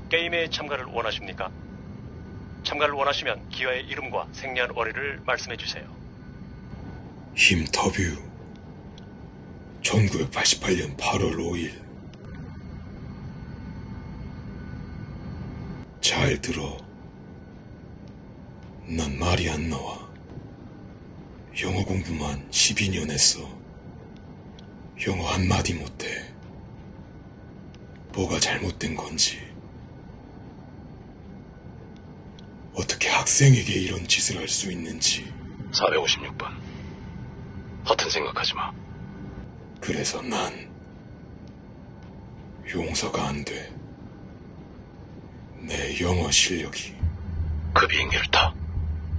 게임에 참가를 원하십니까? 참가를 원하시면 기아의 이름과 생년월일을 말씀해 주세요. 힘터뷰 1988년 8월 5일. 잘 들어. 난 말이 안 나와. 영어 공부만 12년 했어. 영어 한마디 못해. 뭐가 잘못된 건지. 어떻게 학생에게 이런 짓을 할 수 있는지. 456번. 허튼 생각하지 마. 그래서 난 용서가 안 돼. 내 영어 실력이. 그 비행기를 타.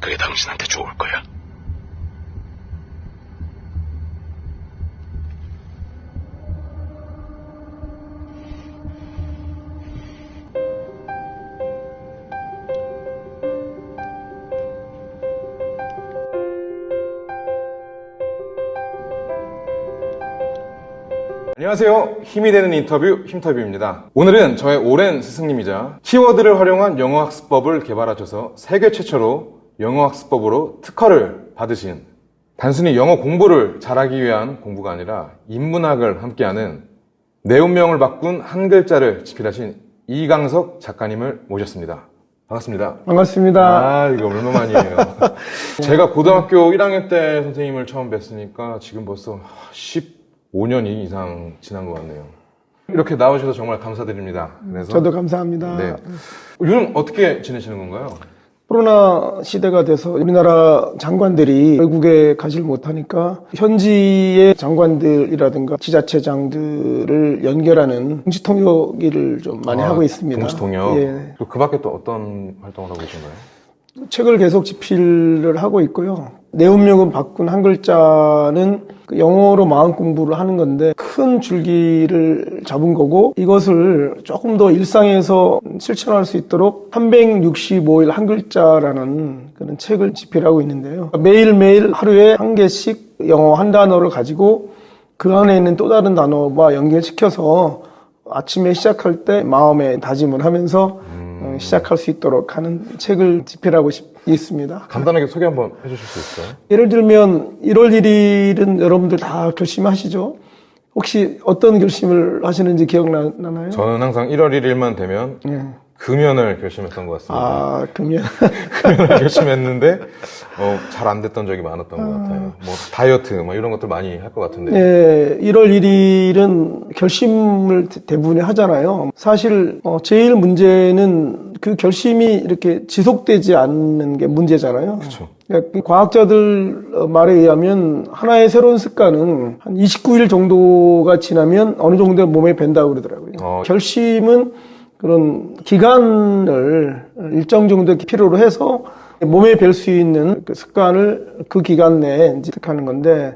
그게 당신한테 좋을 거야. 안녕하세요. 힘이 되는 인터뷰 힘터뷰입니다. 오늘은 저의 오랜 스승님이자 키워드를 활용한 영어학습법을 개발하셔서 세계 최초로 영어학습법으로 특허를 받으신, 단순히 영어 공부를 잘하기 위한 공부가 아니라 인문학을 함께하는 내 운명을 바꾼 한 글자를 집필하신 이강석 작가님을 모셨습니다. 반갑습니다. 반갑습니다. 아, 이거 얼마만이에요. 제가 고등학교 1학년 때 선생님을 처음 뵀으니까 지금 벌써 15년이 이상 지난 것 같네요. 이렇게 나오셔서 정말 감사드립니다. 그래서 저도 감사합니다. 네. 요즘 어떻게 지내시는 건가요? 코로나 시대가 돼서 우리나라 장관들이 외국에 가지를 못하니까 현지의 장관들이라든가 지자체장들을 연결하는 동시통역 일을 좀 많이 하고 있습니다. 동시통역? 예. 그 밖에 또 어떤 활동을 하고 계신가요? 책을 계속 집필을 하고 있고요. 내 운명은 바꾼 한 글자는 영어로 마음 공부를 하는 건데 큰 줄기를 잡은 거고, 이것을 조금 더 일상에서 실천할 수 있도록 365일 한 글자라는 그런 책을 집필하고 있는데요. 매일매일 하루에 한 개씩 영어 한 단어를 가지고 그 안에 있는 또 다른 단어와 연결시켜서 아침에 시작할 때 마음에 다짐을 하면서 시작할 수 있도록 하는 책을 집필하고 있습니다. 간단하게 소개 한번 해주실 수 있어요? 예를 들면 1월 1일은 여러분들 다 결심하시죠? 혹시 어떤 결심을 하시는지 기억나나요? 저는 항상 1월 1일만 되면 금연을 결심했던 것 같습니다. 아, 금연. 금연을 결심했는데 잘 안 됐던 적이 많았던 것 같아요. 뭐 다이어트 뭐 이런 것들 많이 할 것 같은데. 네, 1월 1일은 결심을 대부분이 하잖아요. 사실 제일 문제는 그 결심이 이렇게 지속되지 않는 게 문제잖아요. 그렇죠. 그러니까 과학자들 말에 의하면 하나의 새로운 습관은 한 29일 정도가 지나면 어느 정도 몸에 밴다고 그러더라고요. 결심은 그런 기간을 일정 정도 필요로 해서 몸에 뵐 수 있는 그 습관을 그 기간 내에 이제 하는 건데,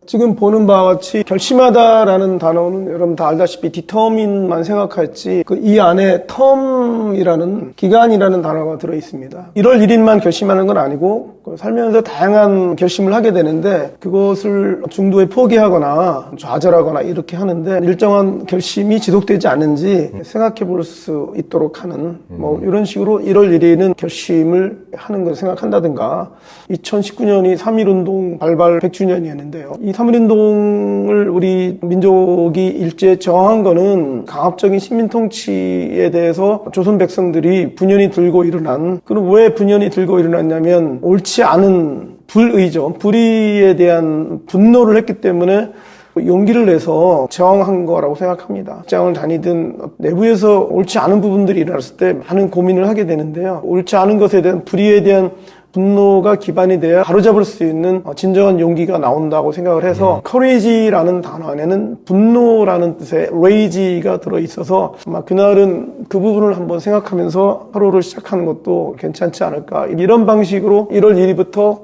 지금 보는 바와 같이 결심하다라는 단어는 여러분 다 알다시피 determine만 생각했지 그 이 안에 term이라는 기간이라는 단어가 들어 있습니다. 1월 1일만 결심하는 건 아니고 살면서 다양한 결심을 하게 되는데, 그것을 중도에 포기하거나 좌절하거나 이렇게 하는데 일정한 결심이 지속되지 않는지 생각해 볼 수 있도록 하는 뭐 이런 식으로 1월 1일은 결심을 하는 걸 생각한다든가, 2019년이 3.1운동 발발 100주년이었는데요. 이 3.1운동을 우리 민족이 일제에 저항한 거는 강압적인 식민통치에 대해서 조선 백성들이 분연히 들고 일어난, 그럼 왜 분연히 들고 일어났냐면 옳지 않은 불의죠. 불의에 대한 분노를 했기 때문에 용기를 내서 저항한 거라고 생각합니다. 직장을 다니든 내부에서 옳지 않은 부분들이 일어났을 때 많은 고민을 하게 되는데요. 옳지 않은 것에 대한 불의에 대한 분노가 기반이 돼야 바로잡을 수 있는 진정한 용기가 나온다고 생각을 해서 courage라는 단어 안에는 분노라는 뜻의 rage가 들어있어서 아마 그날은 그 부분을 한번 생각하면서 하루를 시작하는 것도 괜찮지 않을까. 이런 방식으로 1월 1일부터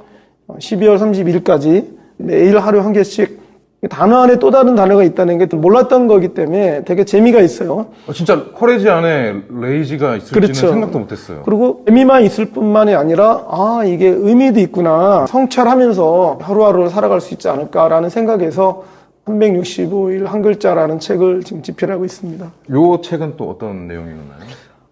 12월 30일까지 매일 하루 한 개씩 단어 안에 또 다른 단어가 있다는 게 몰랐던 거기 때문에 되게 재미가 있어요. 진짜 커레지 안에 레이지가 있을지는 그렇죠. 생각도 못했어요. 그리고 의미만 있을 뿐만이 아니라 이게 의미도 있구나, 성찰하면서 하루하루를 살아갈 수 있지 않을까라는 생각에서 365일 한 글자라는 책을 지금 집필하고 있습니다. 요 책은 또 어떤 내용이었나요?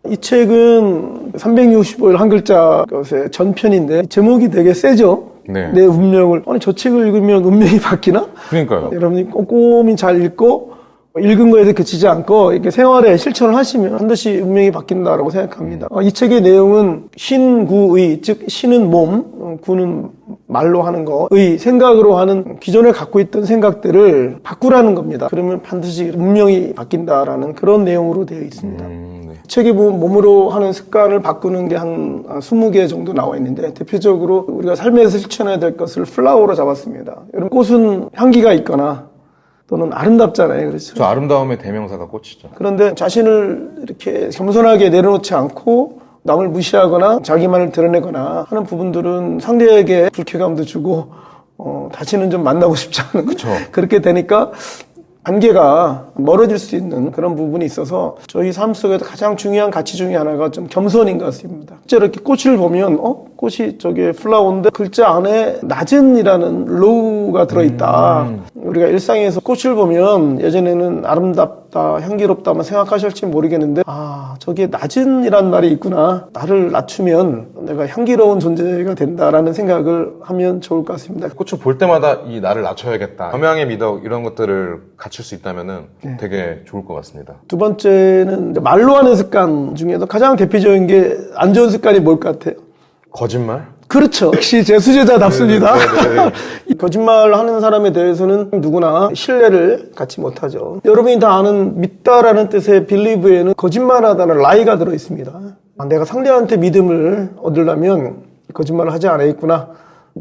이 책은 365일 한 글자 것의 전편인데 제목이 되게 세죠. 네. 내 운명을. 아니 저 책을 읽으면 운명이 바뀌나? 그러니까요. 여러분이 꼼꼼히 잘 읽고 읽은 거에도 그치지 않고 이렇게 생활에 실천을 하시면 반드시 운명이 바뀐다라고 생각합니다. 이 책의 내용은 신구의, 즉 신은 몸, 구는 말로 하는 거, 의 생각으로 하는 기존에 갖고 있던 생각들을 바꾸라는 겁니다. 그러면 반드시 운명이 바뀐다라는 그런 내용으로 되어 있습니다. 네. 책에 보면 몸으로 하는 습관을 바꾸는 게 한 20개 정도 나와 있는데 대표적으로 우리가 삶에서 실천해야 될 것을 플라워로 잡았습니다. 여러분 꽃은 향기가 있거나 또는 아름답잖아요. 그렇죠. 저 아름다움의 대명사가 꽃이죠. 그런데 자신을 이렇게 겸손하게 내려놓지 않고 남을 무시하거나 자기만을 드러내거나 하는 부분들은 상대에게 불쾌감도 주고 다시는 좀 만나고 싶지 않은 그쵸. 그렇게 되니까 관계가 멀어질 수 있는 그런 부분이 있어서 저희 삶 속에서 가장 중요한 가치 중에 하나가 좀 겸손인 것 같습니다. 실제로 이렇게 꽃을 보면 꽃이 저게 플라워인데 글자 안에 낮은이라는 로우가 들어있다. 우리가 일상에서 꽃을 보면 예전에는 아름답다, 향기롭다만 생각하실지 모르겠는데 저게 낮은이라는 말이 있구나. 나를 낮추면 내가 향기로운 존재가 된다라는 생각을 하면 좋을 것 같습니다. 꽃을 볼 때마다 이 나를 낮춰야겠다. 겸양의 미덕 이런 것들을 갖출 수 있다면은 되게 좋을 것 같습니다. 두 번째는 이제 말로 하는 습관 중에도 가장 대표적인 게 안 좋은 습관이 뭘 것 같아요? 거짓말? 그렇죠. 역시 제 수제자답습니다. 네. 이 거짓말 하는 사람에 대해서는 누구나 신뢰를 갖지 못하죠. 여러분이 다 아는 믿다라는 뜻의 believe에는 거짓말하다는 lie가 들어있습니다. 내가 상대한테 믿음을 얻으려면 거짓말을 하지 않아야겠구나.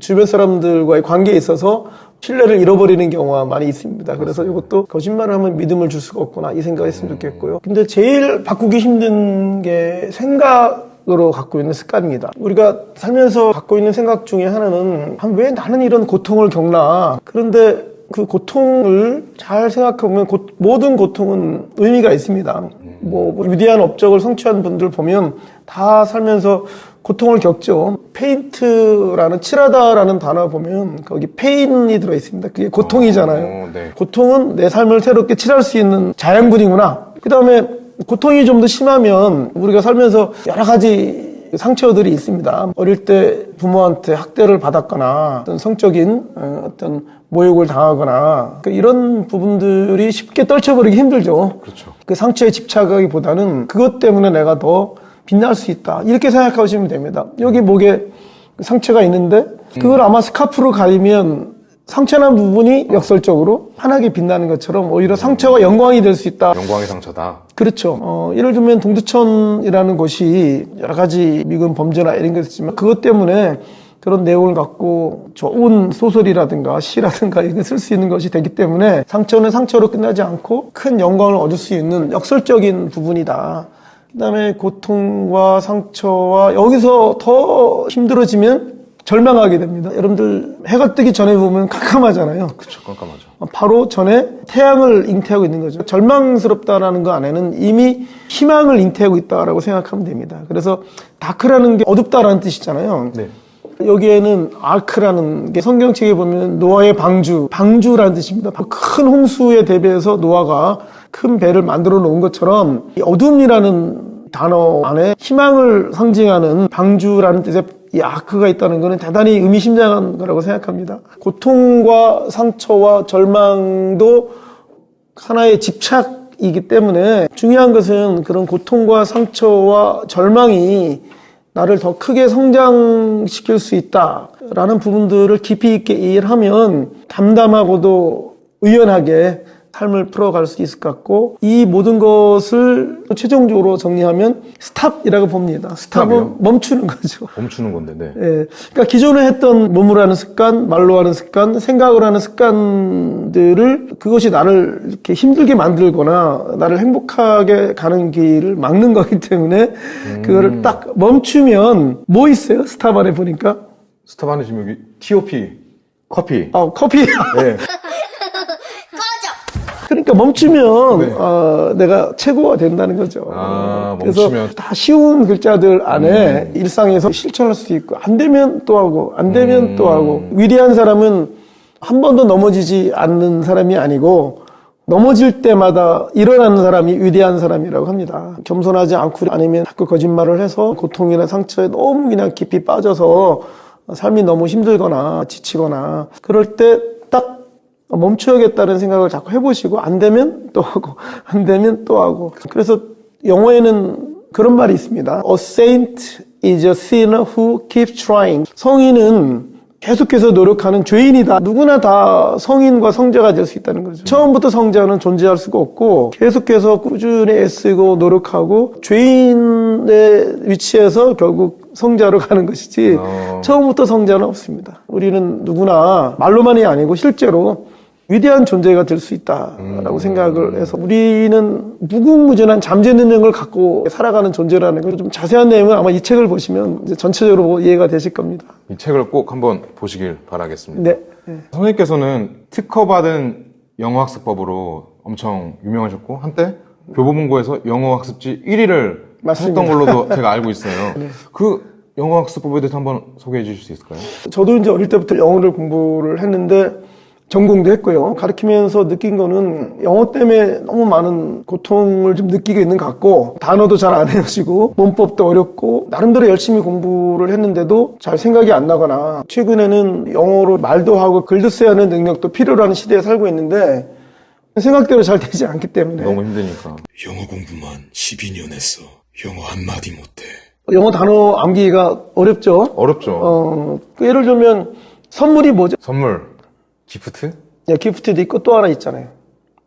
주변 사람들과의 관계에 있어서 신뢰를 잃어버리는 경우가 많이 있습니다. 그래서 이것도 거짓말을 하면 믿음을 줄 수가 없구나 이 생각했으면 좋겠고요. 근데 제일 바꾸기 힘든 게 생각으로 갖고 있는 습관입니다. 우리가 살면서 갖고 있는 생각 중에 하나는 왜 나는 이런 고통을 겪나. 그런데 그 고통을 잘 생각해보면 모든 고통은 의미가 있습니다. 위대한 업적을 성취한 분들 보면 다 살면서 고통을 겪죠. 페인트라는 칠하다라는 단어 보면 거기 페인이 들어있습니다. 그게 고통이잖아요. 네. 고통은 내 삶을 새롭게 칠할 수 있는 자양분이구나. 그 다음에 고통이 좀 더 심하면 우리가 살면서 여러 가지 상처들이 있습니다. 어릴 때 부모한테 학대를 받았거나 어떤 성적인 어떤 모욕을 당하거나 이런 부분들이 쉽게 떨쳐버리기 힘들죠. 그렇죠. 그 상처에 집착하기보다는 그것 때문에 내가 더 빛날 수 있다. 이렇게 생각하시면 됩니다. 여기 목에 상처가 있는데 그걸 아마 스카프로 가리면 상처난 부분이 역설적으로 환하게 빛나는 것처럼 오히려 상처가 영광이 될 수 있다. 영광의 상처다. 그렇죠. 예를 들면 동두천이라는 곳이 여러 가지 미군 범죄나 이런 것 있지만 그것 때문에 그런 내용을 갖고 좋은 소설이라든가 시라든가 이런 걸 쓸 수 있는 것이 되기 때문에 상처는 상처로 끝나지 않고 큰 영광을 얻을 수 있는 역설적인 부분이다. 그 다음에 고통과 상처와 여기서 더 힘들어지면 절망하게 됩니다. 여러분들 해가 뜨기 전에 보면 깜깜하잖아요. 그렇죠. 깜깜하죠. 바로 전에 태양을 잉태하고 있는 거죠. 절망스럽다라는 거 안에는 이미 희망을 잉태하고 있다라고 생각하면 됩니다. 그래서 다크라는 게 어둡다라는 뜻이잖아요. 네. 여기에는 아크라는 게 성경책에 보면 노아의 방주라는 뜻입니다. 큰 홍수에 대비해서 노아가 큰 배를 만들어 놓은 것처럼 이 어둠이라는 단어 안에 희망을 상징하는 방주라는 뜻의 이 아크가 있다는 것은 대단히 의미심장한 거라고 생각합니다. 고통과 상처와 절망도 하나의 집착이기 때문에 중요한 것은 그런 고통과 상처와 절망이 나를 더 크게 성장시킬 수 있다라는 부분들을 깊이 있게 이해를 하면 담담하고도 의연하게 삶을 풀어갈 수 있을 것 같고 이 모든 것을 최종적으로 정리하면 스탑이라고 봅니다. 스탑은 멈추는 거죠. 멈추는 건데, 네. 예. 그러니까 기존에 했던 몸으로 하는 습관, 말로 하는 습관, 생각으로 하는 습관들을 그것이 나를 이렇게 힘들게 만들거나 나를 행복하게 가는 길을 막는 거기 때문에 그거를 딱 멈추면 뭐 있어요? 스탑 안에 보니까? 스탑 안에 지금 여기 TOP, 커피. 커피. 네. 그러니까 멈추면 네. 내가 최고가 된다는 거죠. 멈추면. 그래서 다 쉬운 글자들 안에 일상에서 실천할 수 있고 안 되면 또 하고 안 되면 또 하고 위대한 사람은 한 번도 넘어지지 않는 사람이 아니고 넘어질 때마다 일어나는 사람이 위대한 사람이라고 합니다. 겸손하지 않고 아니면 자꾸 거짓말을 해서 고통이나 상처에 너무 그냥 깊이 빠져서 삶이 너무 힘들거나 지치거나 그럴 때 딱 멈춰야겠다는 생각을 자꾸 해보시고 안 되면 또 하고 안 되면 또 하고. 그래서 영어에는 그런 말이 있습니다. A saint is a sinner who keeps trying. 성인은 계속해서 노력하는 죄인이다. 누구나 다 성인과 성자가 될 수 있다는 거죠. 처음부터 성자는 존재할 수가 없고 계속해서 꾸준히 애쓰고 노력하고 죄인의 위치에서 결국 성자로 가는 것이지 처음부터 성자는 없습니다. 우리는 누구나 말로만이 아니고 실제로 위대한 존재가 될 수 있다라고 생각을 해서 우리는 무궁무진한 잠재 능력을 갖고 살아가는 존재라는 걸 좀 자세한 내용은 아마 이 책을 보시면 이제 전체적으로 이해가 되실 겁니다. 이 책을 꼭 한번 보시길 바라겠습니다. 네. 선생님께서는 특허받은 영어학습법으로 엄청 유명하셨고 한때 교보문고에서 영어학습지 1위를 맞습니다. 했던 걸로도 제가 알고 있어요. 네. 그 영어학습법에 대해서 한번 소개해 주실 수 있을까요? 저도 이제 어릴 때부터 영어를 공부를 했는데 전공도 했고요. 가르치면서 느낀 거는 영어 때문에 너무 많은 고통을 좀 느끼고 있는 것 같고 단어도 잘 안 외워지고 문법도 어렵고 나름대로 열심히 공부를 했는데도 잘 생각이 안 나거나 최근에는 영어로 말도 하고 글도 써야 하는 능력도 필요로 하는 시대에 살고 있는데 생각대로 잘 되지 않기 때문에 너무 힘드니까 영어 공부만 12년 했어. 영어 한마디 못해. 영어 단어 암기가 어렵죠. 어렵죠. 예를 들면 선물이 뭐죠? 선물 기프트? 네, 기프트도 있고 또 하나 있잖아요.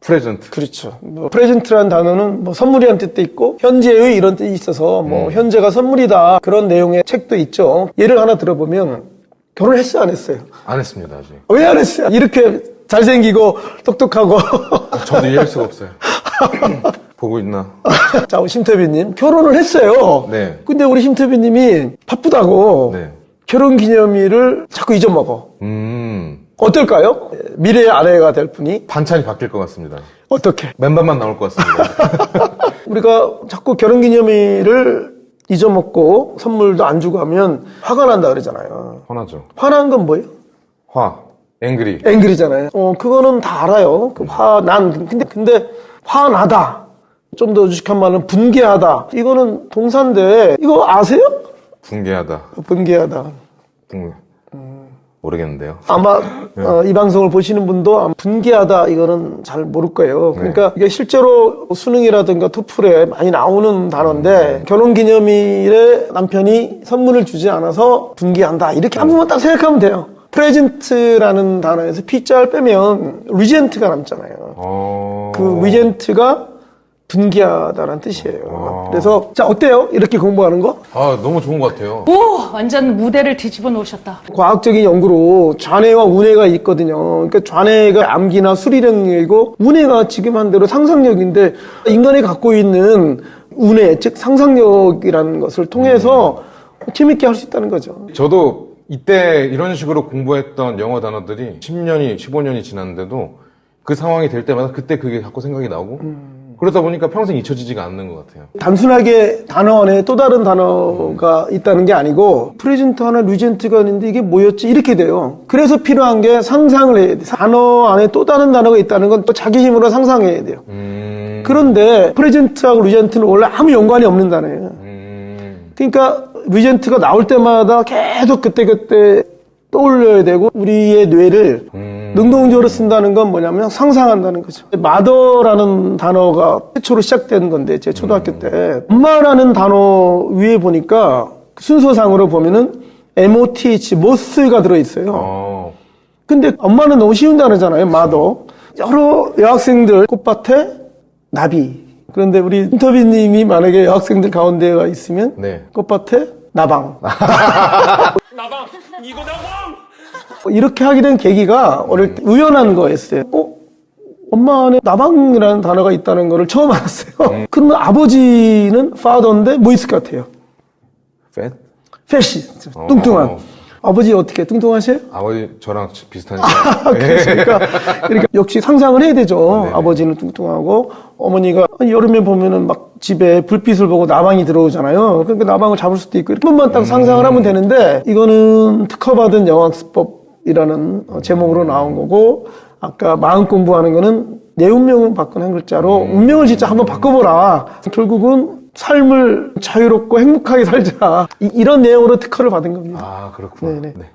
프레젠트. 그렇죠. 뭐 프레젠트라는 단어는 뭐 선물이라는 뜻도 있고 현재의 이런 뜻이 있어서 뭐 현재가 선물이다 그런 내용의 책도 있죠. 예를 하나 들어보면 결혼했어요, 안 했어요? 안 했습니다 아직. 왜 안 했어요? 이렇게 잘생기고 똑똑하고 저도 이해할 수가 없어요. 보고 있나? 자, 우리 심태비님 결혼을 했어요. 네. 근데 우리 심태비님이 바쁘다고 네. 결혼기념일을 자꾸 잊어먹어. 어떨까요? 미래의 아내가 될 분이 반찬이 바뀔 것 같습니다. 어떻게? 맨밥만 나올 것 같습니다. 우리가 자꾸 결혼기념일을 잊어먹고 선물도 안 주고 하면 화가 난다 그러잖아요. 화나죠. 화난 건 뭐예요? 앵그리. 앵그리잖아요. 그거는 다 알아요. 그 화난. 근데 화나다. 좀 더 주식한 말은 분개하다. 이거는 동사인데 이거 아세요? 분개하다. 분개하다. 모르겠는데요. 아마 이 방송을 보시는 분도 아마 분개하다 이거는 잘 모를 거예요. 그러니까 이게 실제로 수능이라든가 토플에 많이 나오는 단어인데 결혼기념일에 남편이 선물을 주지 않아서 분개한다 이렇게 한 번만 딱 생각하면 돼요. 프레젠트라는 단어에서 P자를 빼면 리젠트가 남잖아요. 그 리젠트가 분개하다라는 뜻이에요. 그래서 자 어때요? 이렇게 공부하는 거? 너무 좋은 것 같아요. 오, 완전 무대를 뒤집어 놓으셨다. 과학적인 연구로 좌뇌와 우뇌가 있거든요. 그러니까 좌뇌가 암기나 수리 능력이고 우뇌가 지금 한 대로 상상력인데 인간이 갖고 있는 우뇌, 즉 상상력이라는 것을 통해서 재밌게 할 수 있다는 거죠. 저도 이때 이런 식으로 공부했던 영어 단어들이 10년이, 15년이 지났는데도 그 상황이 될 때마다 그때 그게 자꾸 생각이 나고 그러다 보니까 평생 잊혀지지가 않는 것 같아요. 단순하게 단어 안에 또 다른 단어가 있다는 게 아니고 프레젠트 하나 리젠트가 있는데 이게 뭐였지? 이렇게 돼요. 그래서 필요한 게 상상을 해야 돼요. 단어 안에 또 다른 단어가 있다는 건 또 자기 힘으로 상상해야 돼요. 그런데 프레젠트하고 리젠트는 원래 아무 연관이 없는 단어예요. 그러니까 리젠트가 나올 때마다 계속 그때그때 떠올려야 되고 우리의 뇌를 능동적으로 쓴다는 건 뭐냐면 상상한다는 거죠. 마더라는 단어가 최초로 시작된 건데 제 초등학교 때 엄마라는 단어 위에 보니까 순서상으로 보면은 MOTH, 모스가 들어있어요. 근데 엄마는 너무 쉬운 단어잖아요. 마더. 여러 여학생들 꽃밭에 나비. 그런데 우리 인터뷰님이 만약에 여학생들 가운데가 있으면 네. 꽃밭에 나방. 나방! 이거 나방! 이렇게 하게 된 계기가 어릴 때 우연한 거였어요. 엄마 안에 나방이라는 단어가 있다는 거를 처음 알았어요. 그러면 아버지는 father인데 뭐 있을 것 같아요? fat이. 뚱뚱한. 아버지 어떻게 뚱뚱하세요? 아버지 저랑 비슷하니까. 그러니까 역시 상상을 해야 되죠. 네네. 아버지는 뚱뚱하고 어머니가 여름에 보면은 막 집에 불빛을 보고 나방이 들어오잖아요. 그러니까 나방을 잡을 수도 있고 이렇게 한번만 딱 상상을 하면 되는데 이거는 특허받은 영어학습법이라는 제목으로 나온 거고 아까 마음 공부하는 거는 내 운명은 바꾼 한 글자로 운명을 진짜 한번 바꿔보라. 결국은 삶을 자유롭고 행복하게 살자. 이런 내용으로 특허를 받은 겁니다. 아, 그렇구나. 네네. 네.